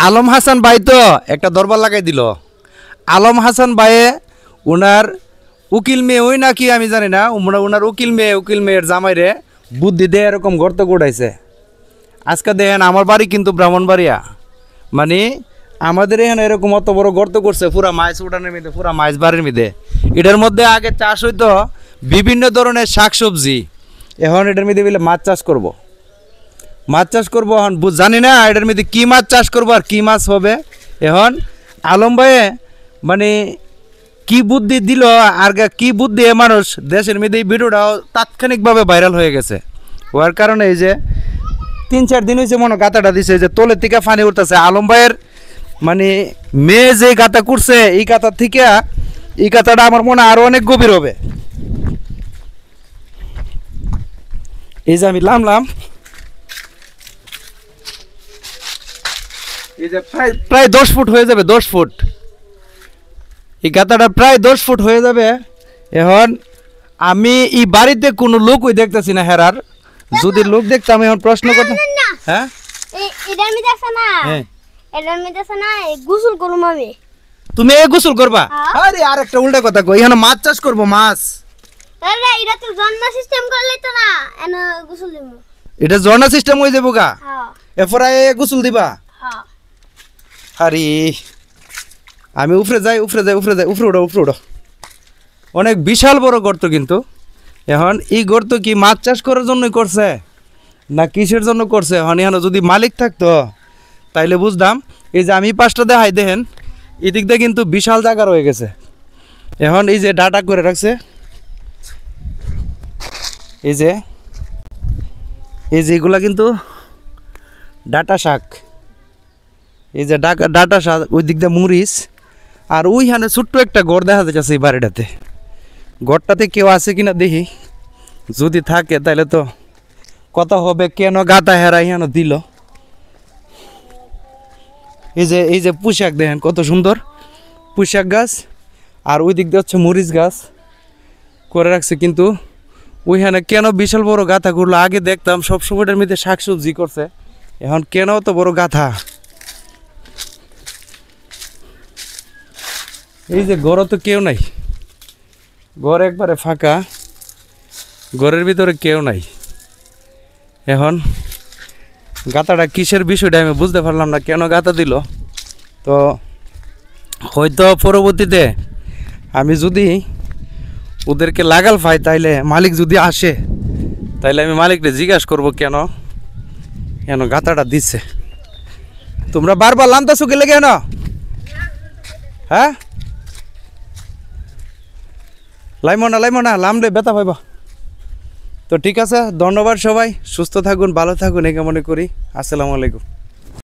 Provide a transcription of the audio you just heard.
আলম হাসান ভাই তো একটা দরবার লাগাই দিল। আলম হাসান ভাইয়ে ওনার উকিল মেয়ে ওই নাকি আমি জানি না, ওনার উকিল মেয়ের জামাইরে বুদ্ধি দিয়ে এরকম গর্ত গোড়াইছে। আজকে দেখেন আমার বাড়ি কিন্তু ব্রাহ্মণবাড়িয়া, মানে আমাদের এখানে এরকম অত বড় গর্ত করছে পুরা মাছ উঠানের মধ্যে, পুরা মাছ বাড়ির মধ্যে। এটার মধ্যে আগে চাষ হইতো বিভিন্ন ধরনের শাকসবজি, এখন এটার মধ্যে বলে মাছ চাষ করব। এখন জানি না এটার মধ্যে কী মাছ চাষ করবো আর কী মাছ হবে। এখন আলম ভাইয়ে মানে কি বুদ্ধি দিল আর কি বুদ্ধি মানুষ দেশের মধ্যে এই ভিডিওটাও তাৎক্ষণিকভাবে ভাইরাল হয়ে গেছে। হওয়ার কারণে এই যে 3-4 দিন হয়েছে মনে গাতাটা দিছে, যে তোলের থেকে ফানি উঠতেছে। আলম ভাইয়ের মানে মেয়ে যে গাতা করছে এই গাতার থেকে এই গাতাটা আমার মনে আরো অনেক গভীর হবে। এই যে আমি নামলাম, এই যে প্রায় 10 ফুট হয়ে যাবে, 10 ফুট এই গাতাটা প্রায় 10 ফুট হয়ে যাবে। এখন আমি এই বাড়িতে কোনো লোকই দেখতেছি না হেরার, যদি লোক দেখতাম এখন প্রশ্ন করতাম। হ্যাঁ এটার মধ্যে আছে না, এটার মধ্যে আছে না, গোসল করব আমি। তুমি এই গোসল করবা? আরে আরেকটা উল্টা কথা কই, এখানে মাছ চাষ করব, মাছ। আরে এটা তো ঝর্ণা সিস্টেম করলে তো না, এনে গোসল দিব। এটা ঝর্ণা সিস্টেম হয়ে যাবো গা? হ্যাঁ। এরপরে গোসল দিবা? হ্যাঁ। আরে আমি উপরে যাই, উপরে উঠো। অনেক বিশাল বড় গর্ত কিন্তু। এখন এই গর্ত কি মাছ চাষ করার জন্যই করছে না কিসের জন্য করছে? এখন এখানে যদি মালিক থাকতো তাইলে বুঝতাম। এই যে আমি পাঁচটা দেখাই, দেখেন এদিক দিয়ে কিন্তু বিশাল জায়গা রয়ে গেছে। এখন এই যে ডাটা করে রাখছে, এই যে এগুলা কিন্তু ডাটা শাক, এই যে ডাটা শাক, ওই দিক দিয়ে মরিচ, আর ওইখানে ছোট্ট একটা গড় দেখা যাচ্ছে এই বাড়িটাতে। গড়টাতে কেউ আছে কিনা দেখি, যদি থাকে তাহলে তো কথা হবে, কেন গাতা হেরাই হেন দিল। এই যে পুঁশাক দেখেন কত সুন্দর পুঁশাক গাছ, আর ওই দিক দিয়ে হচ্ছে মরিচ গাছ করে রাখছে। কিন্তু ওইখানে কেন বিশাল বড় গাথা করলো? আগে দেখতাম সব সময়টার মধ্যে শাকসবজি করছে, এখন কেন তো বড় গাথা? এই যে ঘরও তো কেউ নাই, ঘর একবারে ফাঁকা, ঘরের ভিতরে কেউ নাই। এখন গাতাটা কিসের বিষয়টা আমি বুঝতে পারলাম না, কেন গাতা দিল। তো হয়তো পরবর্তীতে আমি যদি ওদেরকে লাগাল পাই, তাইলে মালিক যদি আসে তাইলে আমি মালিককে জিজ্ঞাসা করবো কেন গাতাটা দিচ্ছে। তোমরা বারবার লামতাছো গেলে কেন? হ্যাঁ লাইমো না লামলে ব্যথা পাইবা। তো ঠিক আছে, ধন্যবাদ সবাই, সুস্থ থাকুন, ভালো থাকুন এই কামনা করি। আসসালামু আলাইকুম।